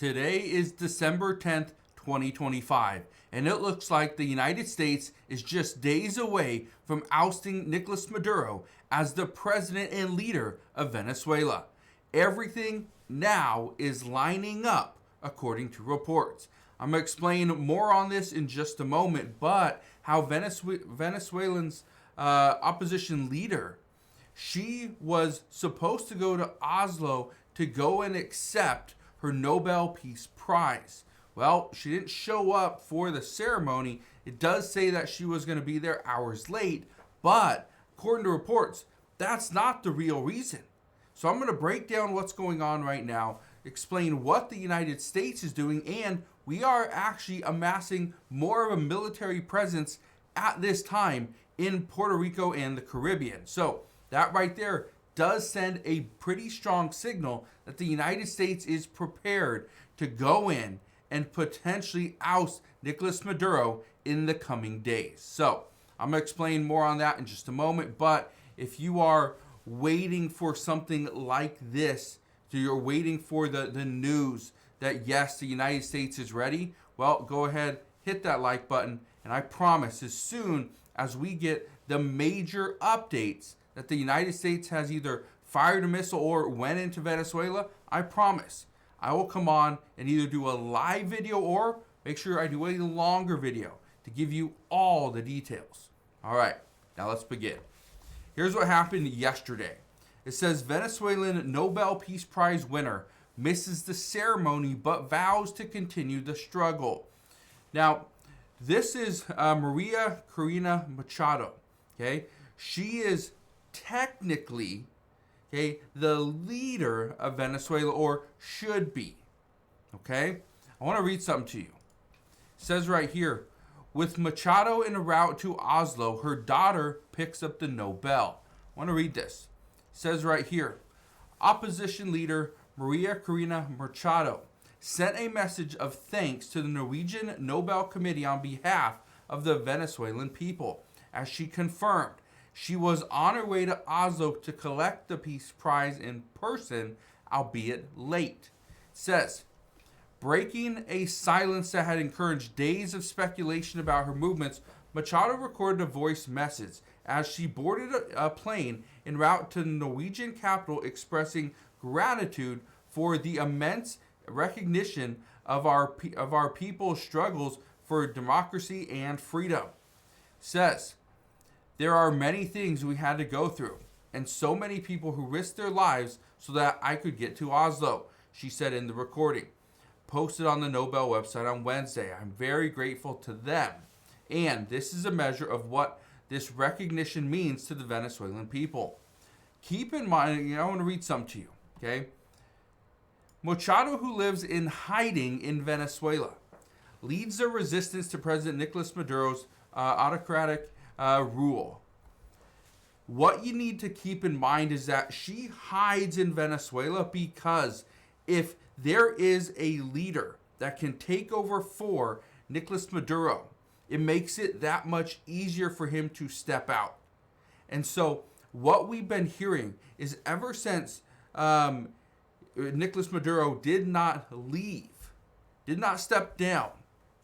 Today is December 10th, 2025, and it looks like the United States is just days away from ousting Nicolas Maduro as the president and leader of Venezuela. Everything now is lining up according to reports. I'm going to explain more on this in just a moment, but how Venezuelan's opposition leader, she was supposed to go to Oslo to go and accept her Nobel Peace Prize. Well, she didn't show up for the ceremony. It does say that she was going to be there hours late, but according to reports, that's not the real reason. So I'm going to break down what's going on right now, explain what the United States is doing, and we are actually amassing more of a military presence at this time in Puerto Rico and the Caribbean. So that right there does send a pretty strong signal that the United States is prepared to go in and potentially oust Nicolas Maduro in the coming days. So I'm going to explain more on that in just a moment, but if you are waiting for something like this, so you're waiting for the news that yes, the United States is ready, well, go ahead, hit that like button, and I promise as soon as we get the major updates that the United States has either fired a missile or went into Venezuela, I promise I will come on and either do a live video or make sure I do a longer video to give you all the details. All right, now let's begin. Here's what happened yesterday. It says Venezuelan Nobel Peace Prize winner misses the ceremony but vows to continue the struggle. Now, this is Maria Corina Machado. Okay, she is technically, okay, the leader of Venezuela, or should be. Okay, I want to read something to you. It says right here, with Machado en route to Oslo, her daughter picks up the Nobel. I want to read this. It says right here, opposition leader Maria Corina Machado sent a message of thanks to the Norwegian Nobel Committee on behalf of the Venezuelan people, as she confirmed she was on her way to Oslo to collect the Peace Prize in person, albeit late. It says, breaking a silence that had encouraged days of speculation about her movements, Machado recorded a voice message as she boarded a plane en route to the Norwegian capital, expressing gratitude for the immense recognition of our people's struggles for democracy and freedom. It says, there are many things we had to go through, and so many people who risked their lives so that I could get to Oslo, she said in the recording, posted on the Nobel website on Wednesday. I'm very grateful to them, and this is a measure of what this recognition means to the Venezuelan people. Keep in mind, I want to read something to you, okay? Machado, who lives in hiding in Venezuela, leads the resistance to President Nicolas Maduro's autocratic rule. What you need to keep in mind is that she hides in Venezuela because if there is a leader that can take over for Nicolas Maduro, it makes it that much easier for him to step out. And so what we've been hearing is ever since Nicolas Maduro did not leave, did not step down,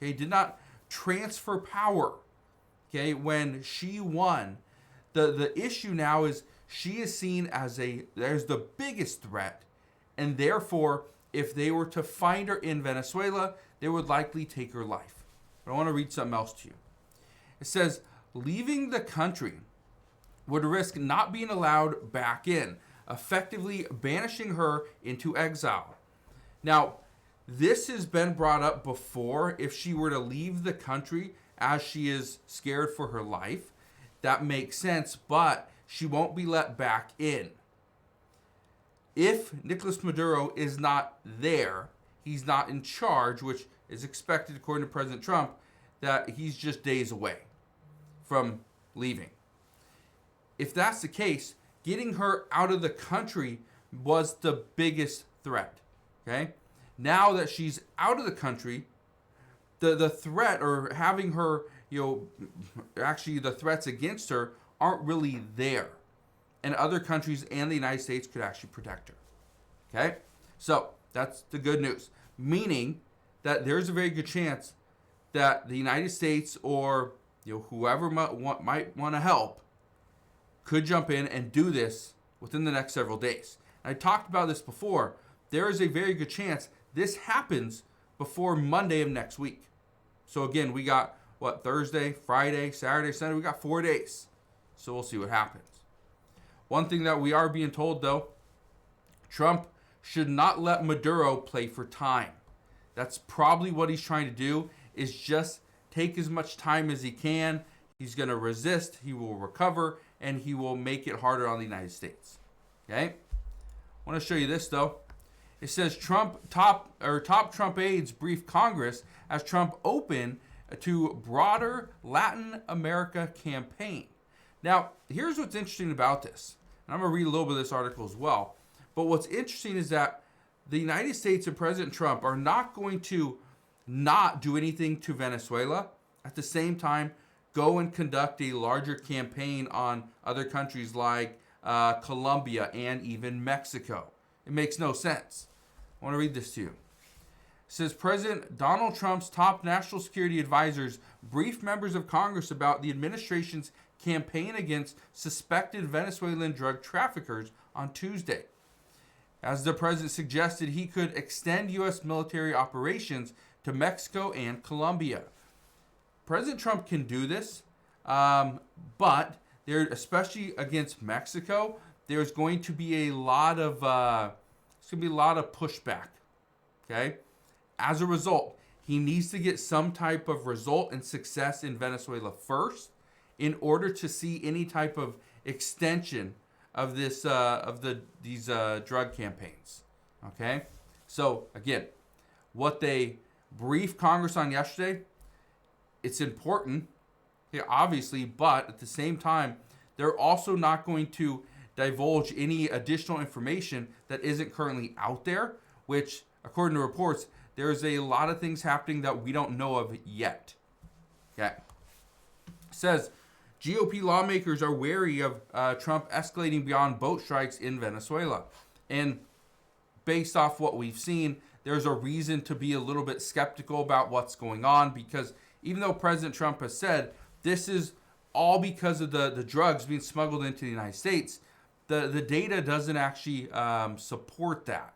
okay, did not transfer power, okay, when she won, the issue now is she is seen as the biggest threat, and therefore, if they were to find her in Venezuela, they would likely take her life. But I want to read something else to you. It says, leaving the country would risk not being allowed back in, effectively banishing her into exile. Now, this has been brought up before. If she were to leave the country as she is scared for her life, that makes sense, but she won't be let back in. If Nicolas Maduro is not there, he's not in charge, which is expected according to President Trump, that he's just days away from leaving. If that's the case, getting her out of the country was the biggest threat. Okay? Now that she's out of the country, the threat, or having her, actually the threats against her aren't really there. And other countries and the United States could actually protect her. Okay? So That's the good news. Meaning that there's a very good chance that the United States or whoever might want to help could jump in and do this within the next several days. And I talked about this before. There is a very good chance this happens before Monday of next week. So again, we got Thursday, Friday, Saturday, Sunday. We got 4 days. So we'll see what happens. One thing that we are being told, though, Trump should not let Maduro play for time. That's probably what he's trying to do, is just take as much time as he can. He's going to resist, he will recover, and he will make it harder on the United States. Okay? I want to show you this, though. It says top Trump aides brief Congress as Trump open to broader Latin America campaign. Now, here's what's interesting about this. And I'm going to read a little bit of this article as well. But what's interesting is that the United States and President Trump are not going to not do anything to Venezuela. At the same time, go and conduct a larger campaign on other countries like Colombia and even Mexico. It makes no sense. I want to read this to you. It says President Donald Trump's top national security advisors briefed members of Congress about the administration's campaign against suspected Venezuelan drug traffickers on Tuesday. As the president suggested, he could extend U.S. military operations to Mexico and Colombia. President Trump can do this, but there, especially against Mexico, there's going to be a lot of pushback. Okay, as a result, he needs to get some type of result and success in Venezuela first, in order to see any type of extension of these drug campaigns. Okay, so again, what they briefed Congress on yesterday, it's important, obviously, but at the same time, they're also not going to divulge any additional information that isn't currently out there, which, according to reports, there's a lot of things happening that we don't know of yet. Okay. It says GOP lawmakers are wary of Trump escalating beyond boat strikes in Venezuela. And based off what we've seen, there's a reason to be a little bit skeptical about what's going on, because even though President Trump has said this is all because of the drugs being smuggled into the United States, the data doesn't actually support that.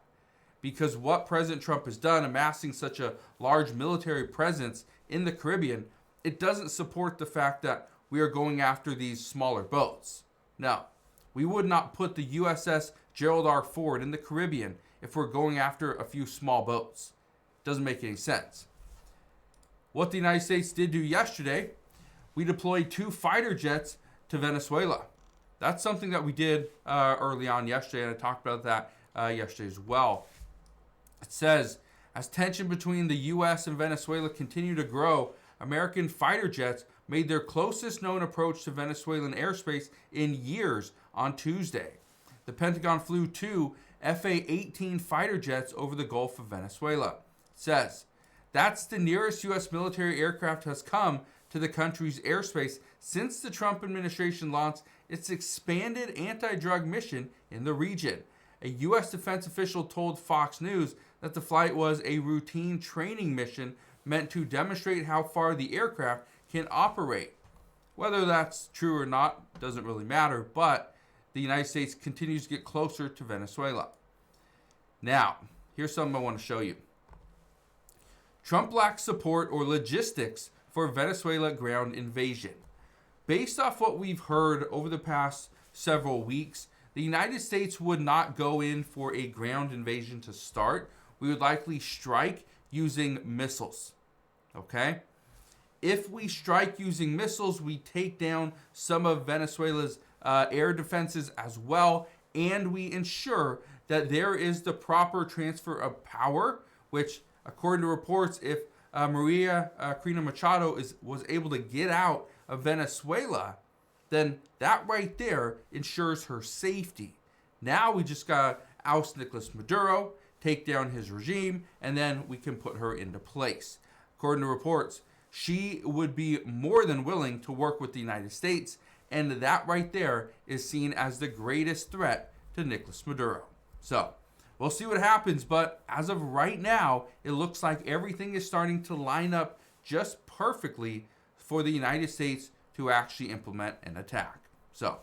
Because what President Trump has done, amassing such a large military presence in the Caribbean, it doesn't support the fact that we are going after these smaller boats. Now, we would not put the USS Gerald R. Ford in the Caribbean if we're going after a few small boats. Doesn't make any sense. What the United States did do yesterday, we deployed 2 fighter jets to Venezuela. That's something that we did early on yesterday, and I talked about that yesterday as well. It says, as tension between the U.S. and Venezuela continue to grow, American fighter jets made their closest known approach to Venezuelan airspace in years on Tuesday. The Pentagon flew 2 FA-18 fighter jets over the Gulf of Venezuela. It says, that's the nearest U.S. military aircraft has come to the country's airspace since the Trump administration launched its expanded anti-drug mission in the region. A U.S. defense official told Fox News that the flight was a routine training mission meant to demonstrate how far the aircraft can operate. Whether that's true or not doesn't really matter, but the United States continues to get closer to Venezuela. Now, here's something I want to show you. Trump lacks support or logistics for Venezuela ground invasion. Based off what we've heard over the past several weeks, the United States would not go in for a ground invasion to start. We would likely strike using missiles. Okay? If we strike using missiles, we take down some of Venezuela's air defenses as well, and we ensure that there is the proper transfer of power, which, according to reports, if Maria Corina Machado was able to get out of Venezuela, then that right there ensures her safety. Now we just got to oust Nicolas Maduro, take down his regime, and then we can put her into place. According to reports, she would be more than willing to work with the United States, and that right there is seen as the greatest threat to Nicolas Maduro. So, we'll see what happens. But as of right now, it looks like everything is starting to line up just perfectly for the United States to actually implement an attack. So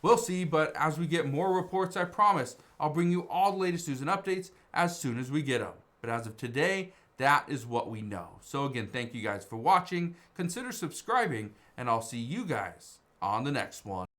we'll see, but as we get more reports, I promise I'll bring you all the latest news and updates as soon as we get them. But as of today, that is what we know. So again, thank you guys for watching. Consider subscribing, and I'll see you guys on the next one.